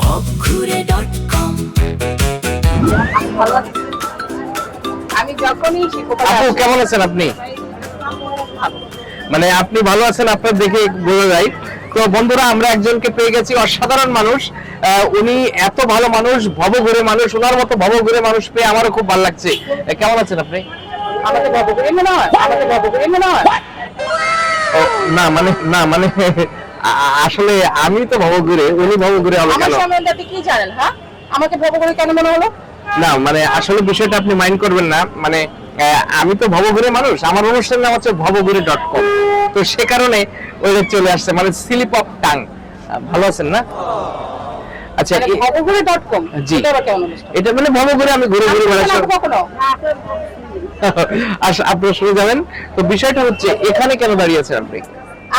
ভবঘুরে.com আমি যখনই আপু কেমন আছেন আপনি? মানে আপনি ভালো আছেন আপনার দেখে বোঝা যায়। তো বন্ধুরা আমরা একজনকে পেয়ে গেছি, অসাধারণ মানুষ। উনি এত ভালো মানুষ, ভবঘুরে মানুষ, ওনার মতো ভবঘুরে মানুষ পেয়ে আমারও খুব ভালো লাগছে। কেমন আছেন আপনি? আমাকে ভবঘুরে মনে হয়, আমাকে ভবঘুরে মনে হয়। ও, না মানে আসলে আমি তো ভবঘুরে, উনি ভবঘুরে হবে আমার কেন? সম্বন্ধে আপনি কি জানেন? হ্যাঁ, আমাকে ভবঘুরে কেন মনে হলো? না মানে আসলে বিষয়টা আপনি মাইন্ড করবেন না। মানে আমি তো ভবঘুরে মানুষ, আমার অনুষ্ঠানের নাম হচ্ছে ভবঘুরে.com। তো সে কারণে ওইটা চলে আসছে, মানে স্লিপ অফ টাং। ভালো আছেন না? আচ্ছা, মানে ভবঘুরে.com জি। এটা আবার কেমন অনুষ্ঠান? এটা মানে ভবঘুরে আমি ঘুরে ঘুরে বেড়াচ্ছি। আপনি কখনো আপনারা শুনে যাবেন। তো বিষয়টা হচ্ছে এখানে কেন দাঁড়িয়ে আছেন আপনি?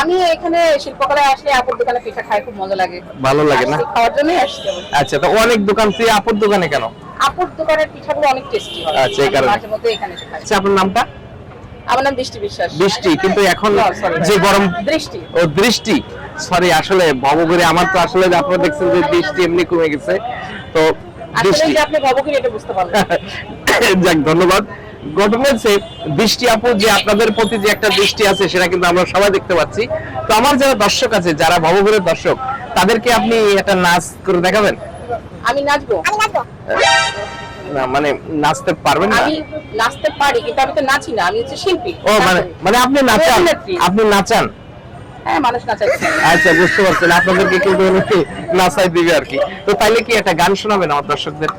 আমি এখানে শিল্পকলায় আসলে আপুর দোকানে পিঠা খাই, খুব মজা লাগে। ভালো লাগে না? আসছি, খাওয়ার জন্যই আসছি। আচ্ছা, তো অনেক দোকান থেকে আপুর দোকানে কেন? আপুর দোকানের পিঠাগুলো অনেক টেস্টি হয়। আচ্ছা, এই কারণে। মাঝে মধ্যে এখানে এসে খাই। আচ্ছা, আপনার নামটা? আমার নাম দৃষ্টি বিশ্বাস। বৃষ্টি, কিন্তু এখন No, sorry. যে গরম। দৃষ্টি। ও দৃষ্টি, সরি আসলে ভবঘুরে আমার তো আসলে আপনারা দেখছেন যে দৃষ্টি এমনি কমে গেছে। তো আসলে দৃষ্টি, যে আপনি ভবঘুরে এটা বুঝতে পারলেন। যাক ধন্যবাদ। ঘটনা হচ্ছে বৃষ্টি আপু যে আপনাদের প্রতি যে একটা দৃষ্টি আছে সেটা কিন্তু আমরা সবাই দেখতে পাচ্ছি। তো আমার যারা দর্শক আছে, যারা ভবঘুরের দর্শক, তাদেরকে আপনি একটা নাচ করে দেখাবেন? আমি নাচবো। না মানে নাচতে পারবেন না? আমি নাচতে পারি, কিন্তু আমি তো নাচি না, আমি হচ্ছে শিল্পী। ও মানে আপনি নাচান? অভিনেত্রী। আপনি নাচান? হ্যাঁ, মানুষ নাচাচ্ছে। আচ্ছা, বুঝতে পারছেন, আপনাদেরকে কিন্তু অনেকে নাচাই দিবে আর কি। তো তাইলে কি একটা গান শোনাবেন আমার দর্শকদের?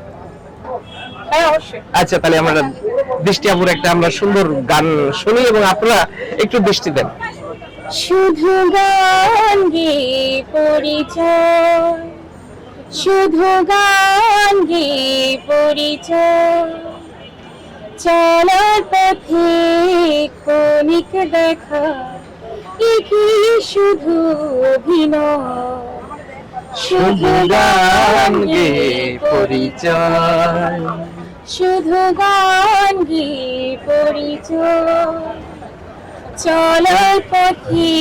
হ্যাঁ, অবশ্যই। আচ্ছা, তাহলে আমরা দৃষ্টি আপুর একটা আমরা সুন্দর গান শুনি এবং আপনারা একটু দৃষ্টি দেন। শুধু গান গেয়ে পরিচয়, শুধু গান গেয়ে পরিচয়, চলার পথে ক্ষণিক দেখা, কি শুধু অভিনয়। শুধু গান গেয়ে পরিচয়, শুধু গান গেয়ে পরিচয়, চলার পথে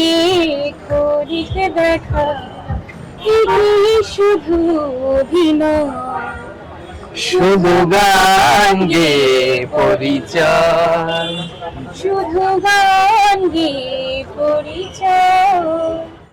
ক্ষণিক দেখা, কি শুধু অভিনয়। শুধু গান গেয়ে পরিচয়। শুধু গান গেয়ে পরিচয়,